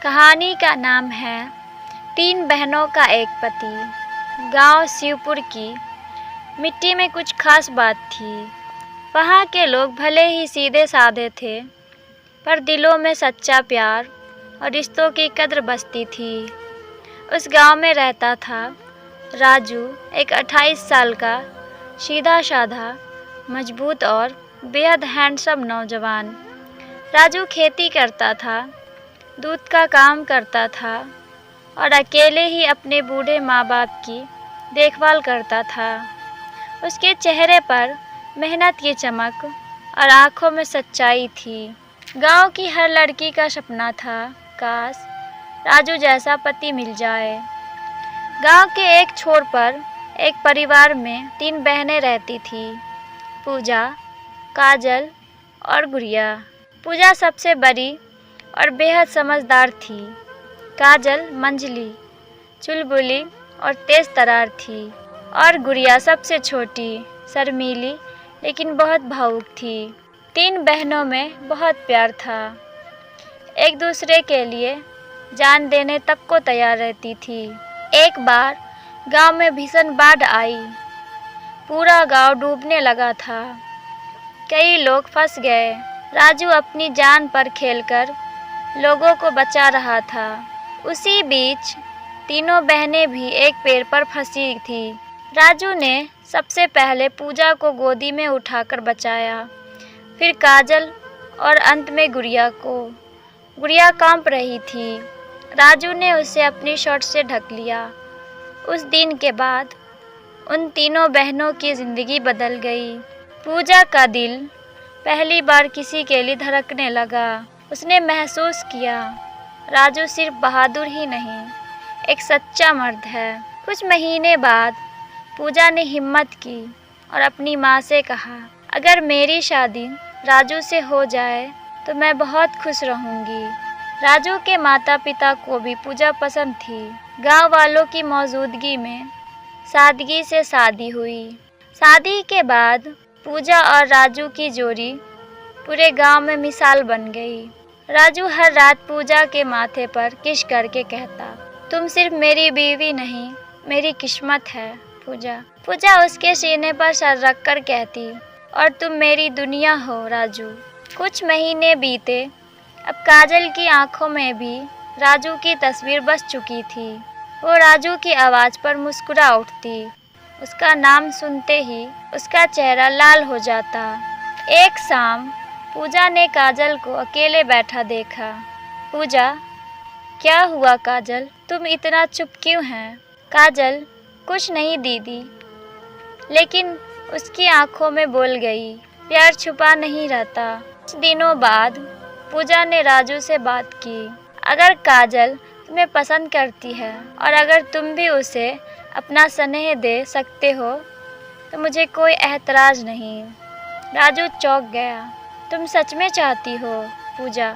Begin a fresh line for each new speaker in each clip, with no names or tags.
कहानी का नाम है तीन बहनों का एक पति। गांव शिवपुर की मिट्टी में कुछ खास बात थी। वहाँ के लोग भले ही सीधे साधे थे, पर दिलों में सच्चा प्यार और रिश्तों की कद्र बसती थी। उस गांव में रहता था राजू, एक 28 साल का सीधा साधा, मजबूत और बेहद हैंडसम नौजवान। राजू खेती करता था, दूध का काम करता था और अकेले ही अपने बूढ़े माँ बाप की देखभाल करता था। उसके चेहरे पर मेहनत की चमक और आंखों में सच्चाई थी। गांव की हर लड़की का सपना था, काश राजू जैसा पति मिल जाए। गांव के एक छोर पर एक परिवार में 3 बहनें रहती थी, पूजा, काजल और गुड़िया। पूजा सबसे बड़ी और बेहद समझदार थी। काजल मंझली, चुलबुली और तेज तर्रार थी और गुड़िया सबसे छोटी, शर्मीली लेकिन बहुत भावुक थी। 3 बहनों में बहुत प्यार था, एक दूसरे के लिए जान देने तक को तैयार रहती थी। एक बार गांव में भीषण बाढ़ आई। पूरा गांव डूबने लगा था, कई लोग फंस गए। राजू अपनी जान पर खेलकर लोगों को बचा रहा था। उसी बीच तीनों बहनें भी एक पेड़ पर फंसी थी। राजू ने सबसे पहले पूजा को गोदी में उठाकर बचाया, फिर काजल और अंत में गुड़िया को। गुड़िया कांप रही थी। राजू ने उसे अपनी शर्ट से ढक लिया। उस दिन के बाद उन तीनों बहनों की जिंदगी बदल गई। पूजा का दिल पहली बार किसी के लिए धड़कने लगा। उसने महसूस किया, राजू सिर्फ बहादुर ही नहीं, एक सच्चा मर्द है। कुछ महीने बाद पूजा ने हिम्मत की और अपनी माँ से कहा, अगर मेरी शादी राजू से हो जाए तो मैं बहुत खुश रहूँगी। राजू के माता पिता को भी पूजा पसंद थी। गांव वालों की मौजूदगी में सादगी से शादी हुई। शादी के बाद पूजा और राजू की जोड़ी पूरे गांव में मिसाल बन गई। राजू हर रात पूजा के माथे पर किस करके कहता, तुम सिर्फ मेरी बीवी नहीं, मेरी किस्मत है पूजा। पूजा उसके सीने पर सर रख कर कहती, और तुम मेरी दुनिया हो राजू। कुछ महीने बीते। अब काजल की आंखों में भी राजू की तस्वीर बस चुकी थी। वो राजू की आवाज़ पर मुस्कुरा उठती। उसका नाम सुनते ही उसका चेहरा लाल हो जाता। एक शाम पूजा ने काजल को अकेले बैठा देखा। पूजा, क्या हुआ काजल, तुम इतना चुप क्यों हैं? काजल, कुछ नहीं दीदी। लेकिन उसकी आंखों में बोल गई, प्यार छुपा नहीं रहता। कुछ दिनों बाद पूजा ने राजू से बात की। अगर काजल तुम्हें पसंद करती है और अगर तुम भी उसे अपना स्नेह दे सकते हो तो मुझे कोई एतराज़ नहीं। राजू चौंक गया। तुम सच में चाहती हो पूजा?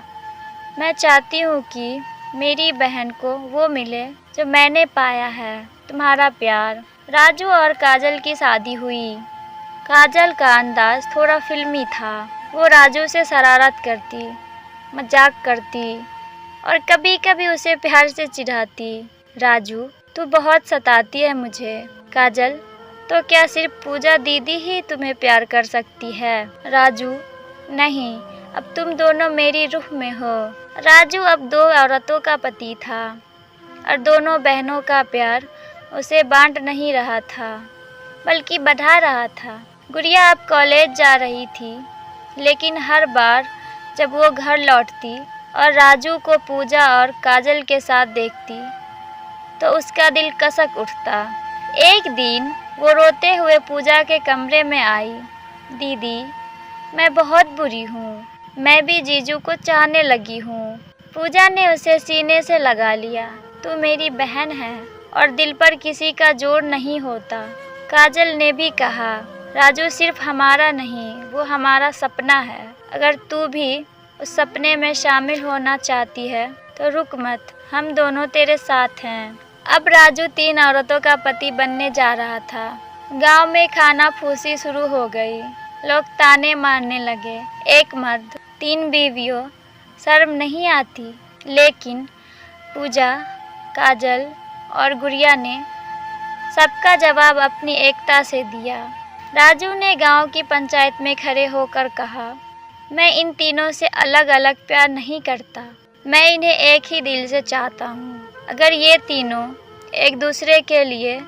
मैं चाहती हूँ कि मेरी बहन को वो मिले जो मैंने पाया है, तुम्हारा प्यार। राजू और काजल की शादी हुई। काजल का अंदाज थोड़ा फिल्मी था। वो राजू से शरारत करती, मजाक करती और कभी कभी उसे प्यार से चिढ़ाती। राजू, तू बहुत सताती है मुझे। काजल, तो क्या सिर्फ पूजा दीदी ही तुम्हें प्यार कर सकती है? राजू, नहीं, अब तुम दोनों मेरी रूह में हो। राजू अब 2 औरतों का पति था और दोनों बहनों का प्यार उसे बांट नहीं रहा था, बल्कि बढ़ा रहा था। गुड़िया अब कॉलेज जा रही थी, लेकिन हर बार जब वो घर लौटती और राजू को पूजा और काजल के साथ देखती तो उसका दिल कसक उठता। एक दिन वो रोते हुए पूजा के कमरे में आई। दीदी, मैं बहुत बुरी हूँ, मैं भी जीजू को चाहने लगी हूँ। पूजा ने उसे सीने से लगा लिया। तू मेरी बहन है और दिल पर किसी का जोर नहीं होता। काजल ने भी कहा, राजू सिर्फ हमारा नहीं, वो हमारा सपना है। अगर तू भी उस सपने में शामिल होना चाहती है तो रुक मत, हम दोनों तेरे साथ हैं। अब राजू 3 औरतों का पति बनने जा रहा था। गांव में खाना फूसी शुरू हो गई। लोग ताने मारने लगे, एक मर्द 3 बीवियों, शर्म नहीं आती? लेकिन पूजा, काजल और गुड़िया ने सबका जवाब अपनी एकता से दिया। राजू ने गांव की पंचायत में खड़े होकर कहा, मैं इन तीनों से अलग अलग प्यार नहीं करता, मैं इन्हें एक ही दिल से चाहता हूँ। अगर ये तीनों एक दूसरे के लिए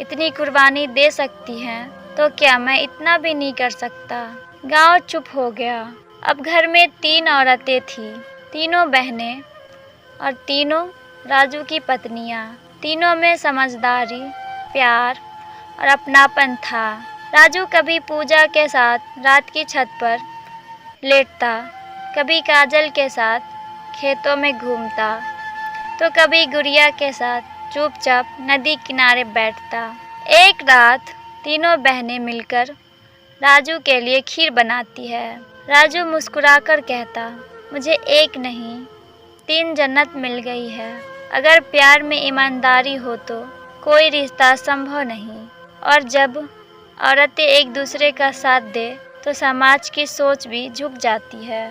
इतनी कुर्बानी दे सकती हैं तो क्या मैं इतना भी नहीं कर सकता। गांव चुप हो गया। अब घर में 3 औरतें थीं, तीनों बहनें और तीनों राजू की पत्नियां। तीनों में समझदारी, प्यार और अपनापन था। राजू कभी पूजा के साथ रात की छत पर लेटता, कभी काजल के साथ खेतों में घूमता, तो कभी गुड़िया के साथ चुपचाप नदी किनारे बैठता। एक रात तीनों बहनें मिलकर राजू के लिए खीर बनाती है। राजू मुस्कुराकर कहता, मुझे एक नहीं 3 जन्नत मिल गई है। अगर प्यार में ईमानदारी हो तो कोई रिश्ता संभव नहीं। और जब औरतें एक दूसरे का साथ दे तो समाज की सोच भी झुक जाती है।